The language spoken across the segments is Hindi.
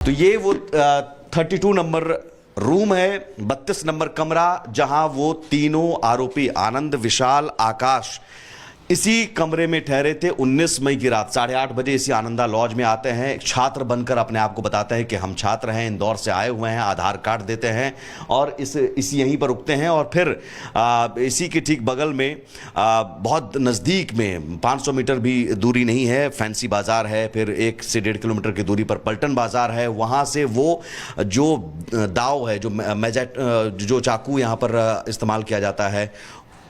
तो ये वो 32 नंबर रूम है, 32 नंबर कमरा, जहां वो तीनों आरोपी आनंद, विशाल, आकाश इसी कमरे में ठहरे थे। 19 मई की रात 8:30 बजे इसी आनंदा लॉज में आते हैं। छात्र बनकर अपने आप को बताते हैं कि हम छात्र हैं, इंदौर से आए हुए हैं, आधार कार्ड देते हैं और इसी यहीं पर रुकते हैं। और फिर इसी के ठीक बगल में बहुत नज़दीक में 500 मीटर भी दूरी नहीं है, फैंसी बाज़ार है। फिर 1 से 1.5 किलोमीटर की दूरी पर पलटन बाज़ार है। वहाँ से वो जो दाव है, जो चाकू यहाँ पर इस्तेमाल किया जाता है,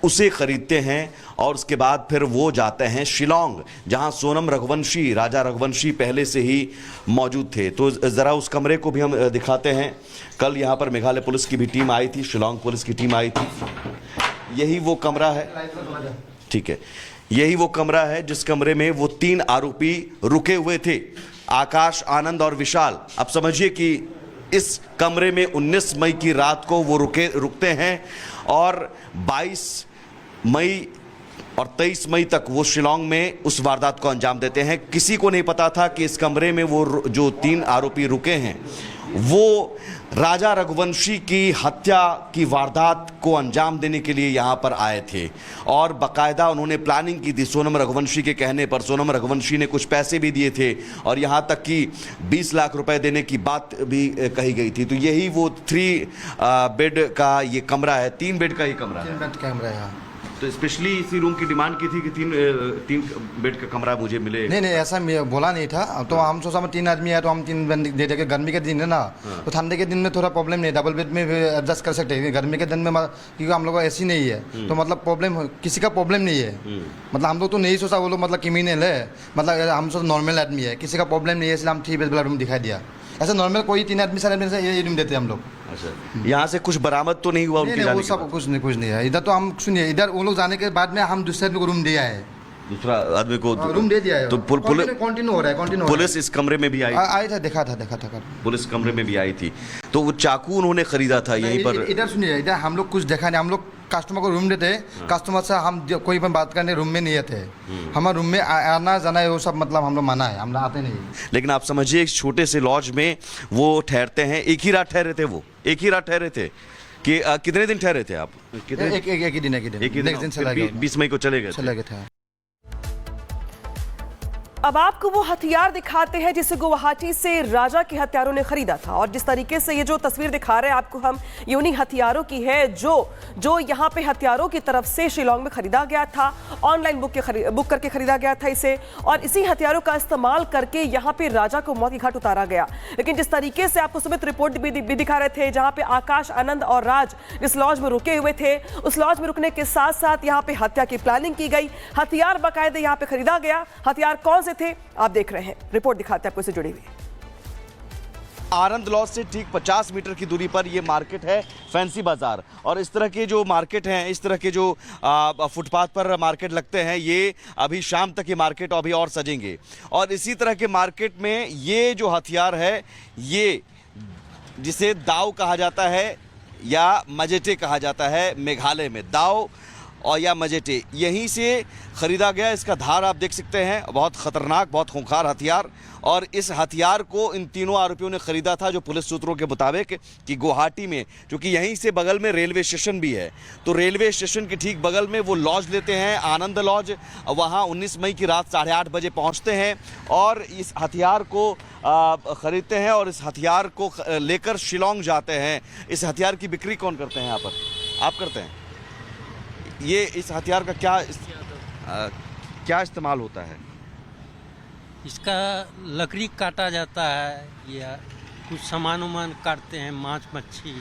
उसे खरीदते हैं। और उसके बाद फिर वो जाते हैं शिलोंग, जहां सोनम रघुवंशी, राजा रघुवंशी पहले से ही मौजूद थे। तो ज़रा उस कमरे को भी हम दिखाते हैं। कल यहां पर मेघालय पुलिस की भी टीम आई थी, शिलोंग पुलिस की टीम आई थी। यही वो कमरा है, ठीक है, यही वो कमरा है जिस कमरे में वो 3 आरोपी रुके हुए थे, आकाश, आनंद और विशाल। अब समझिए कि इस कमरे में 19 मई की रात को वो रुकते हैं और 22 मई और 23 मई तक वो शिलोंग में उस वारदात को अंजाम देते हैं। किसी को नहीं पता था कि इस कमरे में वो जो 3 आरोपी रुके हैं वो राजा रघुवंशी की हत्या की वारदात को अंजाम देने के लिए यहाँ पर आए थे। और बाकायदा उन्होंने प्लानिंग की थी। सोनम रघुवंशी के कहने पर सोनम रघुवंशी ने कुछ पैसे भी दिए थे और यहाँ तक कि 20 लाख रुपए देने की बात भी कही गई थी। तो यही वो 3 बेड का ये कमरा है, 3 बेड का ये कमरा है। 3 बेड कमरा है। तो स्पेशली इसी रूम की डिमांड की थी कि 3 बेड का कमरा मुझे मिले। नहीं, ऐसा बोला नहीं था। तो हम सोचा 3 आदमी है तो हम 3 बेड दे देंगे। गर्मी के दिन है ना, तो ठंडे के दिन में थोड़ा प्रॉब्लम नहीं, डबल बेड में भी एडजस्ट कर सकते हैं। गर्मी के दिन में क्योंकि हम लोग का एसी नहीं है, तो मतलब प्रॉब्लम किसी का प्रॉब्लम नहीं है। मतलब हम लोग तो नहीं सोचा वो लोग मतलब क्रिमिनल है, मतलब हम सोचा नॉर्मल आदमी है, किसी का प्रॉब्लम नहीं है, इसलिए हम 3 बेड वाला रूम दिखाई दिया। ऐसा नॉर्मल कोई 3 आदमी 4 आदमी से ये रूम देते हैं हम लोग। अच्छा, यहाँ से कुछ बरामद तो नहीं हुआ? नहीं, वो सब कुछ नहीं है। इधर तो हम सुनिए, इधर वो लोग जाने के बाद में हम दूसरे आदमी को रूम दिया है, दूसरा आदमी को रूम दे दिया है। तो कंटिन्यू हो रहा है। पुलिस इस कमरे में भी आई था, देखा था पुलिस कमरे में भी आई थी। तो वो चाकू उन्होंने खरीदा था यहीं पर। इधर सुनिए, इधर हम लोग कुछ देखा नहीं। हम लोग कस्टमर को रूम देते, कस्टमर से हम कोई भी बात करने रूम में नहीं थे। हमारे रूम में आना जाना है वो सब मतलब हम लोग मना है, हम लोग आते नहीं। लेकिन आप समझिए, एक छोटे से लॉज में वो ठहरते हैं। एक ही रात ठहरे थे वो, एक ही रात ठहरे थे कि कितने दिन ठहरे थे आप? एक ही दिन 20 मई को चले गए थे। अब आपको वो हथियार दिखाते हैं जिसे गुवाहाटी से राजा के हत्यारों ने खरीदा था। और जिस तरीके से ये जो तस्वीर दिखा रहे हैं आपको हम, ये उन्हीं हथियारों की है जो यहाँ पे हथियारों की तरफ से शिलोंग में खरीदा गया था। ऑनलाइन बुक करके खरीदा गया था इसे, और इसी हथियारों का इस्तेमाल करके यहाँ पे राजा को मौत की घाट उतारा गया। लेकिन जिस तरीके से आपको समेत रिपोर्ट भी दिखा रहे थे, जहाँ पे आकाश, आनंद और राज जिस लॉज में रुके हुए थे, उस लॉज में रुकने के साथ साथ यहाँ पे हत्या की प्लानिंग की गई। हथियार बाकायदे यहाँ पे खरीदा गया। हथियार कौन थे आप देख रहे हैं, रिपोर्ट दिखाते हैं आपको इससे जुड़ी हुई। आनंद लॉज से ठीक 50 मीटर की दूरी पर ये मार्केट है, फैंसी बाजार। और इस तरह के जो मार्केट हैं, इस तरह के जो फुटपाथ पर मार्केट लगते हैं, ये अभी शाम तक ये मार्केट अभी और सजेंगे। और इसी तरह के मार्केट में ये जो हथियार है, ये जिसे दाव कहा जाता है या मजेटे कहा जाता है मेघालय में, दाव और या मजेटे, यहीं से ख़रीदा गया। इसका धार आप देख सकते हैं, बहुत ख़तरनाक, बहुत खूंखार हथियार। और इस हथियार को इन तीनों आरोपियों ने ख़रीदा था, जो पुलिस सूत्रों के मुताबिक, कि गुवाहाटी में, क्योंकि यहीं से बगल में रेलवे स्टेशन भी है, तो रेलवे स्टेशन के ठीक बगल में वो लॉज लेते हैं, आनंद लॉज। वहाँ 19 मई की रात 8:30 बजे पहुँचते हैं और इस हथियार को ख़रीदते हैं और इस हथियार को लेकर शिलोंग जाते हैं। इस हथियार की बिक्री कौन करते हैं यहाँ पर? आप करते हैं। ये इस हथियार का क्या इस्तेमाल होता है? इसका लकड़ी काटा जाता है या कुछ सामान काटते हैं, मांस मच्छी।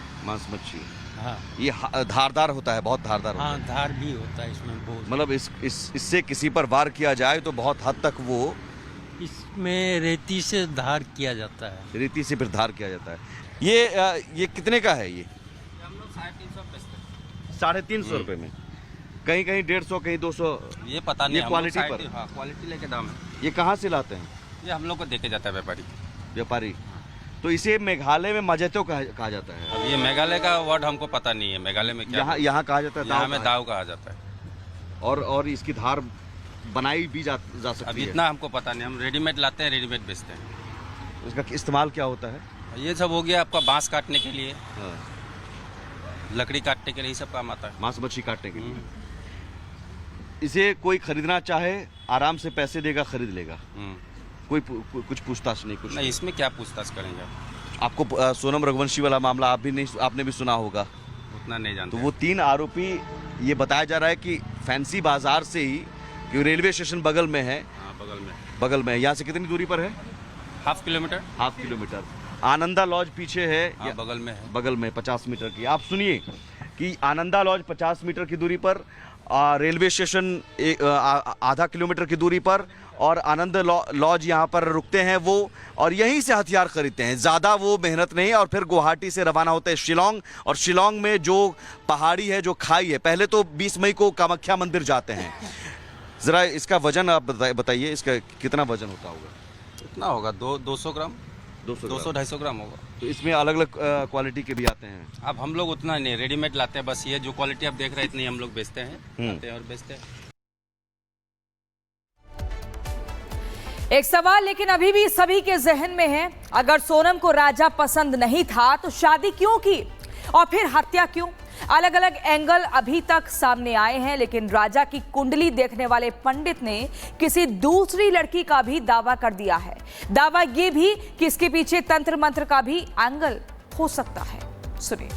हाँ, ये धारदार होता है, बहुत धारदार होता है। हाँ, धार भी होता है इसमें बहुत। मतलब इससे किसी पर वार किया जाए तो बहुत हद तक वो, इसमें रेती से धार किया जाता है। रेती से फिर धार किया जाता है। ये कितने का है? ये हम लोग 350 350 रुपये में, कहीं 150, कहीं 200। ये पता नहीं, ये क्वालिटी पर। हाँ, क्वालिटी लेके दाम है। ये कहाँ से लाते हैं? ये हम लोग को देके जाता है व्यापारी। तो इसे मेघालय में मजेतो कहा जाता है। अब ये मेघालय का वर्ड हमको पता नहीं है, मेघालय में क्या यहाँ कहा जाता है, यहाँ में दाव कहा जाता है। और इसकी धार बनाई भी जा सकती है। अब इतना हमको पता नहीं, हम रेडीमेड लाते हैं, रेडीमेड बेचते हैं। इसका इस्तेमाल क्या होता है? ये सब हो गया आपका बांस काटने के लिए, लकड़ी काटने के लिए, ये सब काम आता है। मांस मच्छी काटने के लिए। इसे कोई खरीदना चाहे आराम से पैसे देगा, खरीद लेगा, कोई कुछ पूछताछ नहीं, कुछ नहीं, इसमें क्या पूछताछ करेंगे? आपको सोनम रघुवंशी वाला मामला आपने भी सुना होगा, उतना नहीं जानते। तो वो 3 आरोपी, ये बताया जा रहा है कि फैंसी बाजार से ही, क्योंकि रेलवे स्टेशन बगल में है, हाँ, बगल में, यहाँ से कितनी दूरी पर है? Half kilometre. Half kilometre. Ananda lodge पीछे है, हाँ, बगल में है, बगल में 50 मीटर की। आप सुनिए कि आनंदा लॉज 50 मीटर की दूरी पर, रेलवे स्टेशन आधा किलोमीटर की दूरी पर, और आनंद लॉज यहाँ पर रुकते हैं वो, और यहीं से हथियार खरीदते हैं। ज़्यादा वो मेहनत नहीं, और फिर गुवाहाटी से रवाना होते हैं शिलोंग, और शिलोंग में जो पहाड़ी है, जो खाई है, पहले तो 20 मई को कामाख्या मंदिर जाते हैं। ज़रा इसका वजन आप बताइए, इसका कितना वजन होता होगा? कितना होगा? 200 ग्राम, 200-250 ग्राम होगा। तो इसमें अलग अलग क्वालिटी के भी आते हैं। अब हम लोग उतना नहीं, रेडीमेड लाते हैं, बस ये जो क्वालिटी आप देख रहे हैं इतनी हम लोग बेचते हैं, लाते हैं और बेचते हैं। एक सवाल लेकिन अभी भी सभी के जहन में है, अगर सोनम को राजा पसंद नहीं था तो शादी क्यों की, और फिर हत्या क्यों? अलग अलग एंगल अभी तक सामने आए हैं, लेकिन राजा की कुंडली देखने वाले पंडित ने किसी दूसरी लड़की का भी दावा कर दिया है। दावा ये भी कि इसके पीछे तंत्र मंत्र का भी एंगल हो सकता है। सुनिए।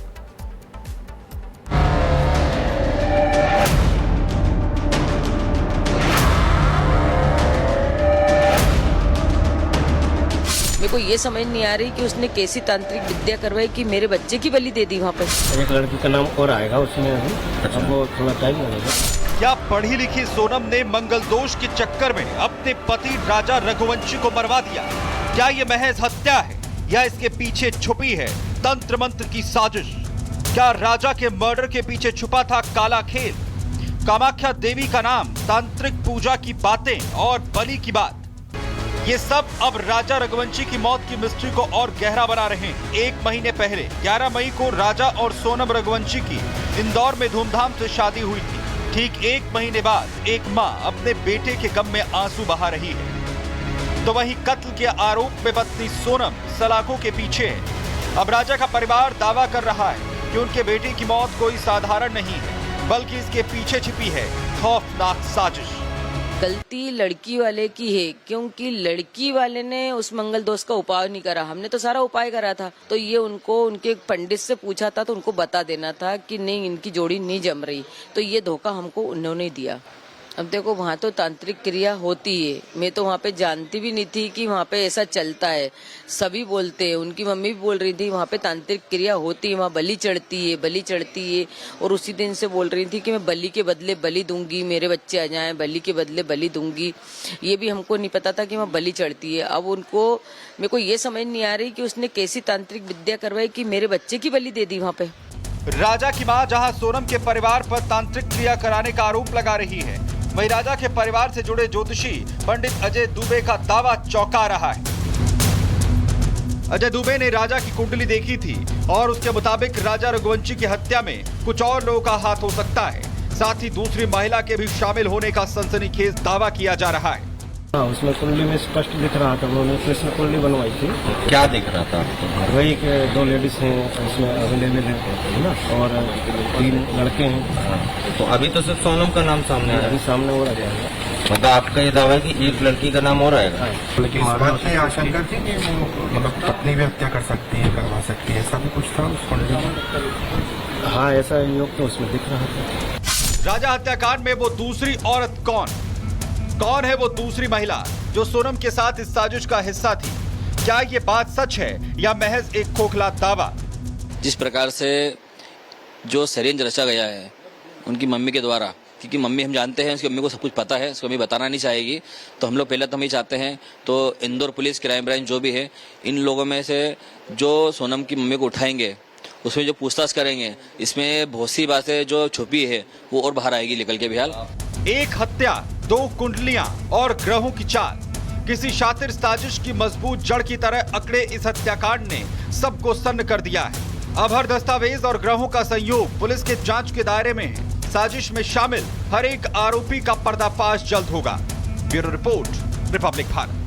मेरे को ये समझ नहीं आ रही कि उसने कैसी तांत्रिक विद्या करवाई कि मेरे बच्चे की बलि दे दी वहाँ पे। एक लड़की का नाम और आएगा उसमें अभी, अब वो थोड़ा टाइम लगेगा। क्या पढ़ी लिखी सोनम ने मंगल दोष के चक्कर में अपने पति राजा रघुवंशी को मरवा दिया? क्या ये महज हत्या है या इसके पीछे छुपी है तंत्र मंत्र की साजिश? क्या राजा के मर्डर के पीछे छुपा था काला खेल? कामाख्या देवी का नाम, तांत्रिक पूजा की बातें और बलि की बात, ये सब अब राजा रघुवंशी की मौत की मिस्ट्री को और गहरा बना रहे हैं। 1 महीने पहले 11 मई को राजा और सोनम रघुवंशी की इंदौर में धूमधाम से शादी हुई थी। ठीक 1 महीने बाद एक मां अपने बेटे के गम में आंसू बहा रही है, तो वहीं कत्ल के आरोप में पत्नी सोनम सलाखों के पीछे है। अब राजा का परिवार दावा कर रहा है कि उनके बेटे की मौत कोई साधारण नहीं है, बल्कि इसके पीछे छिपी है खौफनाक साजिश। गलती लड़की वाले की है, क्योंकि लड़की वाले ने उस मंगल दोष का उपाय नहीं करा, हमने तो सारा उपाय करा था। तो ये उनको उनके पंडित से पूछा था तो उनको बता देना था कि नहीं, इनकी जोड़ी नहीं जम रही, तो ये धोखा हमको उन्होंने दिया। अब देखो, वहाँ तो तांत्रिक क्रिया होती है, मैं तो वहाँ पे जानती भी नहीं थी कि वहाँ पे ऐसा चलता है। सभी बोलते हैं, उनकी मम्मी भी बोल रही थी वहाँ पे तांत्रिक क्रिया होती है, वहाँ बलि चढ़ती है, और उसी दिन से बोल रही थी कि मैं बलि के बदले बलि दूंगी, मेरे बच्चे आ जाएं, बलि के बदले बलि दूंगी। ये भी हमको नहीं पता था कि वहाँ बलि चढ़ती है। अब उनको, मेरे को ये समझ नहीं आ रही कि उसने कैसी तांत्रिक विद्या करवाई कि मेरे बच्चे की बलि दे दी वहाँ पे। राजा की मां जहां सोनम के परिवार पर तांत्रिक क्रिया कराने का आरोप लगा रही है, वहीं राजा के परिवार से जुड़े ज्योतिषी पंडित अजय दुबे का दावा चौंका रहा है। अजय दुबे ने राजा की कुंडली देखी थी और उसके मुताबिक राजा रघुवंशी की हत्या में कुछ और लोगों का हाथ हो सकता है। साथ ही दूसरी महिला के भी शामिल होने का सनसनीखेज दावा किया जा रहा है। हाँ, उसमें कुंडली में स्पष्ट दिख रहा था, उन्होंने कृष्ण कुंडली बनवाई थी। क्या दिख रहा था? वही के 2 लेडीज हैं उसमें अवेलेबल है ना, और 3 लड़के हैं। तो अभी तो सिर्फ सोनम का नाम सामने आया, अभी सामने हो रहा है। मतलब आपका ये दावा है कि एक लड़की का नाम और आएगा? लेकिन इस बात में आशंका थी कि मतलब पत्नी भी हत्या कर सकती है, करवा सकती है, ऐसा भी कुछ था उस कुंडली में? हाँ, ऐसा योग तो उसमें दिख रहा था। राजा हत्याकांड में वो दूसरी औरत कौन है वो दूसरी महिला जो सोनम के साथ इस साजिश का हिस्सा थी? क्या ये बात सच है या महज एक खोखला दावा? जिस प्रकार से जो षड्यंत्र रचा गया है उनकी मम्मी के द्वारा, क्योंकि मम्मी हम जानते हैं, उसकी मम्मी को सब कुछ पता है, उसको मम्मी बताना नहीं चाहेगी, तो हम लोग पहले तो हम ही चाहते हैं तो इंदौर पुलिस, क्राइम ब्रांच जो भी है, इन लोगों में से जो सोनम की मम्मी को उठाएंगे, उसमें जो पूछताछ करेंगे, इसमें बहुत सी बातें जो छुपी है वो और बाहर आएगी निकल के। बिहाल एक हत्या, 2 कुंडलियां और ग्रहों की चाल, किसी शातिर साजिश की मजबूत जड़ की तरह अकड़े इस हत्याकांड ने सबको सन्न कर दिया है। अब हर दस्तावेज और ग्रहों का संयोग पुलिस के जांच के दायरे में है। साजिश में शामिल हर एक आरोपी का पर्दाफाश जल्द होगा। Bureau report, Republic Bharat.